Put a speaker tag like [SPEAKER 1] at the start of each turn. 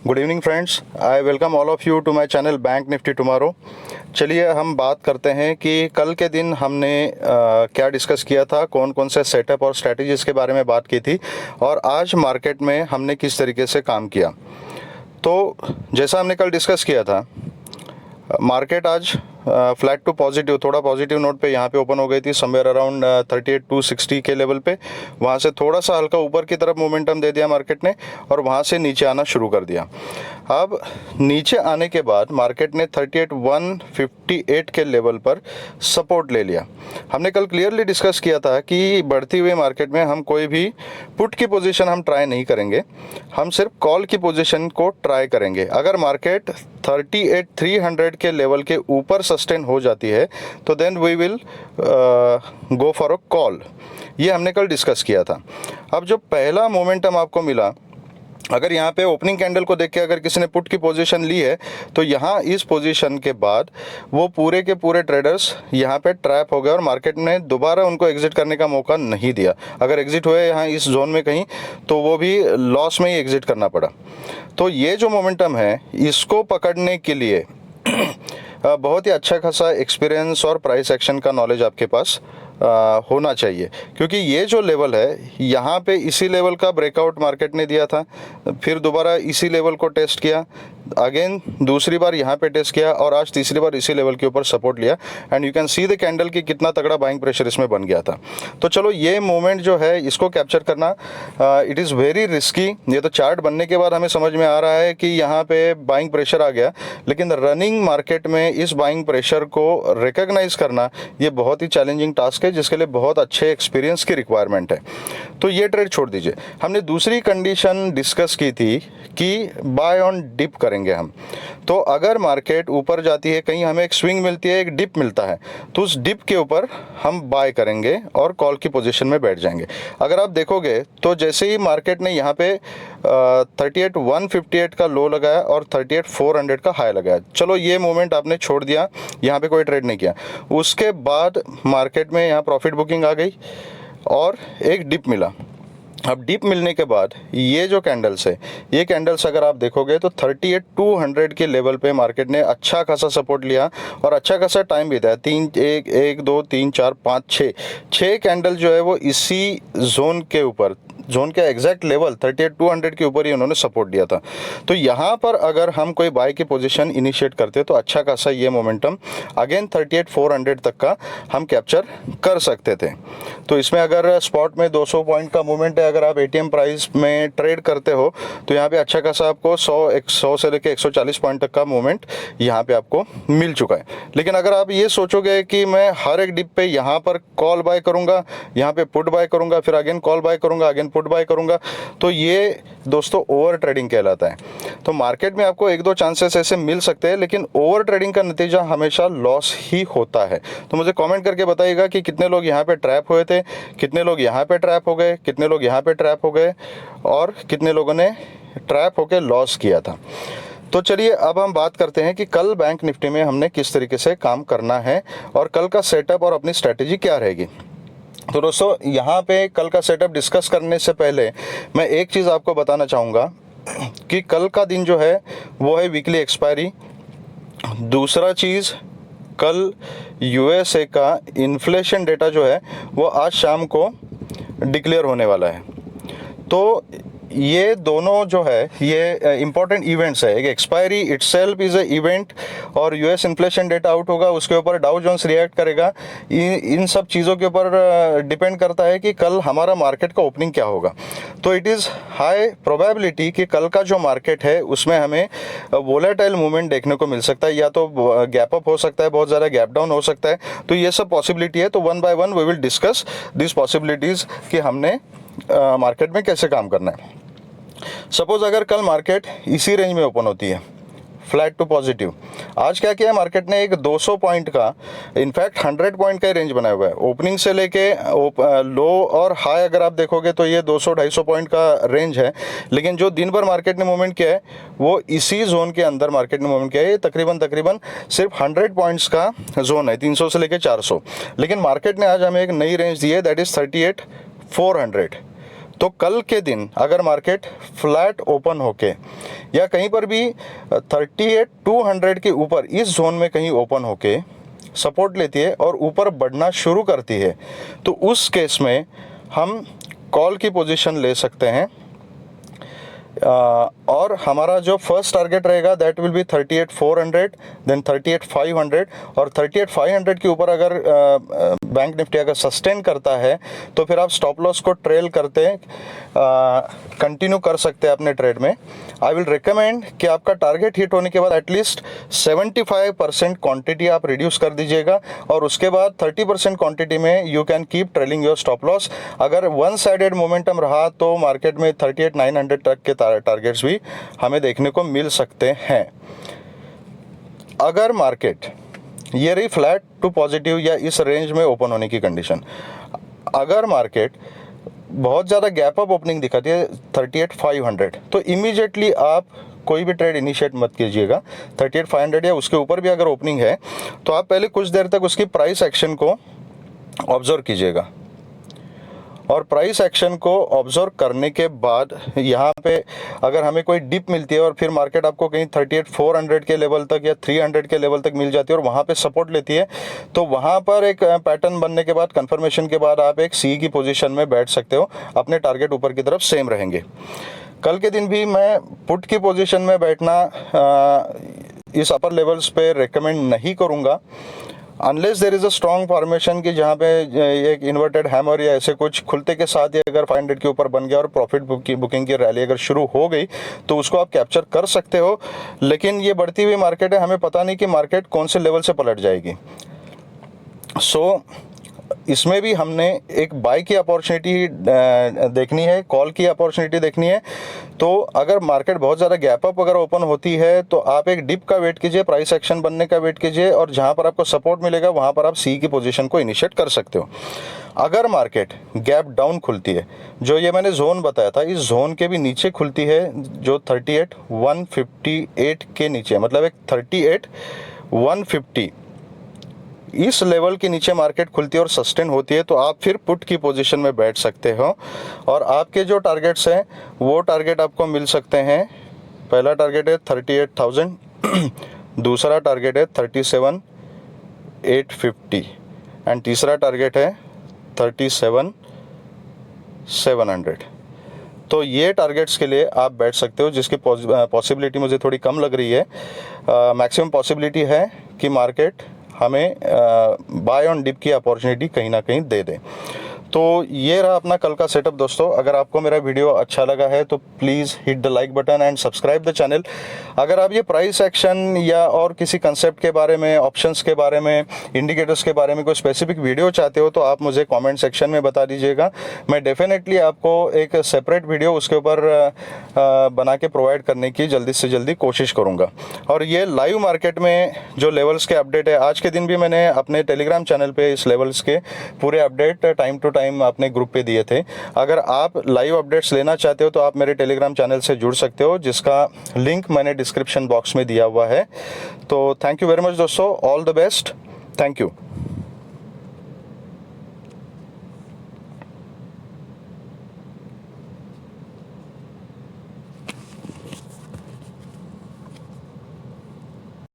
[SPEAKER 1] Good evening friends, I welcome all of you to my channel bank Nifty tomorrow. चलिए हम बात करते हैं कि कल के दिन हमने क्या डिस्कस किया था, कौन कौन से सेटअप और स्ट्रैटेजीज़ के बारे में बात की थी और आज मार्केट में हमने किस तरीके से काम किया। तो जैसा हमने कल डिस्कस किया था, मार्केट आज फ्लैट टू पॉजिटिव, थोड़ा पॉजिटिव नोट पे यहाँ पे ओपन हो गई थी समवेयर अराउंड 38,260 के लेवल पे। वहाँ से थोड़ा सा हल्का ऊपर की तरफ मोमेंटम दे दिया मार्केट ने और वहाँ से नीचे आना शुरू कर दिया। अब नीचे आने के बाद मार्केट ने 38,158 के लेवल पर सपोर्ट ले लिया। हमने कल क्लियरली डिस्कस किया था कि बढ़ती हुई मार्केट में हम कोई भी पुट की पोजीशन हम ट्राई नहीं करेंगे, हम सिर्फ कॉल की पोजीशन को ट्राई करेंगे। अगर मार्केट 38,300 के लेवल के ऊपर सस्टेन हो जाती है तो then we will go for a call. ये हमने कल डिस्कस किया था। अब जो पहला मोमेंटम आपको मिला, अगर यहाँ पे ओपनिंग कैंडल को देख के अगर किसी ने पुट की पोजीशन ली है तो यहाँ इस पोजीशन के बाद वो पूरे के पूरे ट्रेडर्स यहाँ पे ट्रैप हो गए और मार्केट ने दोबारा उनको एग्जिट करने का मौका नहीं दिया। अगर एग्जिट हुए यहाँ इस जोन में कहीं तो वो भी लॉस में ही एग्जिट करना पड़ा। तो ये जो मोमेंटम है इसको पकड़ने के लिए बहुत ही अच्छा खासा एक्सपीरियंस और प्राइस एक्शन का नॉलेज आपके पास होना चाहिए, क्योंकि ये जो लेवल है यहाँ पे इसी लेवल का ब्रेकआउट मार्केट ने दिया था, फिर दोबारा इसी लेवल को टेस्ट किया, अगेन दूसरी बार यहाँ पे टेस्ट किया और आज तीसरी बार इसी लेवल के ऊपर सपोर्ट लिया। And you can see the candle की कितना तगड़ा बाइंग प्रेशर इसमें बन गया था। तो चलो ये मोमेंट जो है इसको कैप्चर करना इट इज़ वेरी रिस्की। ये तो चार्ट बनने के बाद हमें समझ में आ रहा है कि यहाँ पे बाइंग प्रेशर आ गया, लेकिन रनिंग मार्केट में इस बाइंग प्रेशर को रिकॉग्नाइज करना ये बहुत ही चैलेंजिंग टास्क है, जिसके लिए बहुत अच्छे एक्सपीरियंस की रिक्वायरमेंट है। तो ये ट्रेड छोड़ दीजिए। हमने दूसरी कंडीशन डिस्कस की थी कि बाय ऑन डिप करेंगे हम। तो अगर मार्केट ऊपर जाती है, कहीं हमें एक स्विंग मिलती है, एक डिप मिलता है, तो उस डिप के ऊपर हम बाय करेंगे और कॉल की पोजीशन में बैठ जाएंगे। अगर आप देखोगे तो जैसे ही मार्केट ने यहाँ पे 38,158 का लो लगाया और 38,400 का हाई लगाया, चलो ये मोमेंट आपने छोड़ दिया, यहाँ पे कोई ट्रेड नहीं किया। उसके बाद मार्केट में यहाँ प्रॉफिट बुकिंग आ गई और एक डिप मिला। अब डिप मिलने के बाद ये जो कैंडल्स है, ये कैंडल्स अगर आप देखोगे तो 38,200 के लेवल पे मार्केट ने अच्छा खासा सपोर्ट लिया और अच्छा खासा टाइम भी दिया। 1 2 3 4 5 6 कैंडल जो है वो इसी जोन के ऊपर, जोन के एग्जैक्ट लेवल 38,200 के ऊपर ही उन्होंने सपोर्ट दिया था। तो यहाँ पर अगर हम कोई बाय की पोजीशन इनिशिएट करते तो अच्छा खासा ये मोमेंटम अगेन 38,400 तक का हम कैप्चर कर सकते थे। तो इसमें अगर स्पॉट में 200 पॉइंट का मूवमेंट है, अगर आप एटीएम प्राइस में ट्रेड करते हो तो यहाँ पे अच्छा खासा आपको 100 से लेकर 140 पॉइंट तक का मूवमेंट यहाँ पे आपको मिल चुका है। लेकिन अगर आप ये सोचोगे कि मैं हर एक डिप पे यहाँ पर कॉल बाय करूँगा, यहाँ पे पुट बाय करूँगा, फिर अगेन कॉल बाय करूँगा, अगेन पुट बाय करूँगा, तो ये दोस्तों ओवर ट्रेडिंग कहलाता है। तो मार्केट में आपको 1-2 चांसेस ऐसे मिल सकते हैं, लेकिन ओवर ट्रेडिंग का नतीजा हमेशा लॉस ही होता है। तो मुझे कमेंट करके बताइएगा कि कितने लोग यहाँ पे ट्रैप हुए थे, कितने लोग यहाँ पे ट्रैप हो गए, कितने लोग यहाँ पे ट्रैप हो गए और कितने लोगों ने ट्रैप होकर लॉस किया था। तो चलिए अब हम बात करते हैं कि कल बैंक निफ्टी में हमने किस तरीके से काम करना है और कल का सेटअप और अपनी स्ट्रैटेजी क्या रहेगी। तो दोस्तों यहाँ पे कल का सेटअप डिस्कस करने से पहले मैं एक चीज़ आपको बताना चाहूँगा कि कल का दिन जो है वो है वीकली एक्सपायरी। दूसरा चीज़, कल यूएसए का इन्फ्लेशन डेटा जो है वो आज शाम को डिक्लेयर होने वाला है। तो ये दोनों जो है ये इम्पॉर्टेंट इवेंट्स है। एक expiry itself is a event और यूएस इन्फ्लेशन डेटा आउट होगा, उसके ऊपर डाउ जोन्स रिएक्ट करेगा। इन सब चीज़ों के ऊपर डिपेंड करता है कि कल हमारा मार्केट का ओपनिंग क्या होगा। तो इट इज़ हाई प्रोबेबिलिटी कि कल का जो मार्केट है उसमें हमें वोलेटाइल मूवमेंट देखने को मिल सकता है, या तो गैप अप हो सकता है, बहुत ज़्यादा गैप डाउन हो सकता है। तो ये सब पॉसिबिलिटी है। तो one by one we will discuss this possibilities कि हमने मार्केट में कैसे काम करना है। सपोज अगर कल मार्केट इसी रेंज में ओपन होती है, फ्लैट टू पॉजिटिव, आज क्या किया है मार्केट ने, एक 200 पॉइंट का, इनफैक्ट 100 पॉइंट का रेंज बनाया हुआ है। ओपनिंग से लेके लो और हाई अगर आप देखोगे तो ये 200-250 पॉइंट का रेंज है। लेकिन जो दिन भर मार्केट ने मूवमेंट किया है वो इसी जोन के अंदर मार्केट ने मूवमेंट किया है। ये तकरीबन सिर्फ 100 पॉइंट्स का जोन है, 300 से लेके 400। लेकिन मार्केट ने आज हमें एक नई रेंज दी है, दैट इज़ 38,400। तो कल के दिन अगर मार्केट फ्लैट ओपन होके या कहीं पर भी 38,200 के ऊपर इस जोन में कहीं ओपन होके सपोर्ट लेती है और ऊपर बढ़ना शुरू करती है, तो उस केस में हम कॉल की पोजीशन ले सकते हैं। और हमारा जो फर्स्ट टारगेट रहेगा दैट विल बी 38,400, देन 38,500, और 38,500 के ऊपर अगर बैंक निफ्टी अगर सस्टेन करता है तो फिर आप स्टॉप लॉस को ट्रेल करते कंटिन्यू कर सकते हैं अपने ट्रेड में। आई विल रिकमेंड कि आपका टारगेट हिट होने के बाद एटलीस्ट 75% क्वांटिटी आप रिड्यूस कर दीजिएगा और उसके बाद 30% क्वांटिटी में you can keep trailing your stop loss. अगर वन साइडेड मोमेंटम रहा तो मार्केट में 38,900 तक के टारगेट्स भी हमें देखने को मिल सकते हैं। अगर मार्केट ये रही फ्लैट टू पॉजिटिव या इस रेंज में ओपन होने की कंडीशन, अगर मार्केट बहुत ज़्यादा गैप अप ओपनिंग दिखाती है 38,500, तो इमीडिएटली आप कोई भी ट्रेड इनिशिएट मत कीजिएगा। 38,500 या उसके ऊपर भी अगर ओपनिंग है तो आप पहले कुछ देर तक उसकी प्राइस एक्शन को ऑब्जर्व कीजिएगा, और प्राइस एक्शन को ऑब्जर्व करने के बाद यहाँ पे अगर हमें कोई डिप मिलती है और फिर मार्केट आपको कहीं 38,400 के लेवल तक या 300 के लेवल तक मिल जाती है और वहाँ पे सपोर्ट लेती है, तो वहाँ पर एक पैटर्न बनने के बाद, कंफर्मेशन के बाद आप एक सी की पोजीशन में बैठ सकते हो। अपने टारगेट ऊपर की तरफ सेम रहेंगे। कल के दिन भी मैं पुट की पोजीशन में बैठना इस अपर लेवल्स पे रेकमेंड नहीं करूँगा, unless there is a strong formation की जहाँ पे एक इन्वर्टेड हैमर या ऐसे कुछ खुलते के साथ ही अगर 500 के ऊपर बन गया और प्रॉफिट बुकिंग की रैली अगर शुरू हो गई तो उसको आप कैप्चर कर सकते हो। लेकिन ये बढ़ती हुई मार्केट है, हमें पता नहीं कि मार्केट कौन से लेवल से पलट जाएगी। सो इसमें भी हमने एक बाय की अपॉर्चुनिटी देखनी है, कॉल की अपॉर्चुनिटी देखनी है। तो अगर मार्केट बहुत ज़्यादा गैप अप अगर ओपन होती है तो आप एक डिप का वेट कीजिए, प्राइस एक्शन बनने का वेट कीजिए, और जहां पर आपको सपोर्ट मिलेगा वहां पर आप सी की पोजीशन को इनिशिएट कर सकते हो। अगर मार्केट गैप डाउन खुलती है, जो ये मैंने जोन बताया था, इस जोन के भी नीचे खुलती है जो 38,158 के नीचे, मतलब एक 38,150 इस लेवल के नीचे मार्केट खुलती है और सस्टेन होती है, तो आप फिर पुट की पोजीशन में बैठ सकते हो। और आपके जो टारगेट्स हैं वो टारगेट आपको मिल सकते हैं। पहला टारगेट है 38,000, दूसरा टारगेट है 37,850 एंड तीसरा टारगेट है 37,700। तो ये टारगेट्स के लिए आप बैठ सकते हो, जिसकी पॉसिबिलिटी मुझे थोड़ी कम लग रही है। मैक्सिमम पॉसिबिलिटी है कि मार्केट हमें बाय ऑन डिप की अपॉर्चुनिटी कहीं ना कहीं दे दे। तो ये रहा अपना कल का सेटअप दोस्तों। अगर आपको मेरा वीडियो अच्छा लगा है तो please hit the like button and subscribe the channel. अगर आप ये प्राइस एक्शन या और किसी कंसेप्ट के बारे में, ऑप्शंस के बारे में, इंडिकेटर्स के बारे में कोई स्पेसिफिक वीडियो चाहते हो तो आप मुझे कमेंट सेक्शन में बता दीजिएगा। मैं डेफिनेटली आपको एक सेपरेट वीडियो उसके ऊपर बना के प्रोवाइड करने की जल्दी से जल्दी कोशिश करूँगा। और ये लाइव मार्केट में जो लेवल्स के अपडेट है, आज के दिन भी मैंने अपने टेलीग्राम चैनल पर इस लेवल्स के पूरे अपडेट टाइम टू टाइम अपने ग्रुप पे दिए थे। अगर आप लाइव अपडेट्स लेना चाहते हो तो आप मेरे टेलीग्राम चैनल से जुड़ सकते हो, जिसका लिंक मैंने डिस्क्रिप्शन बॉक्स में दिया हुआ है। तो थैंक यू वेरी मच दोस्तों, all the best, thank you.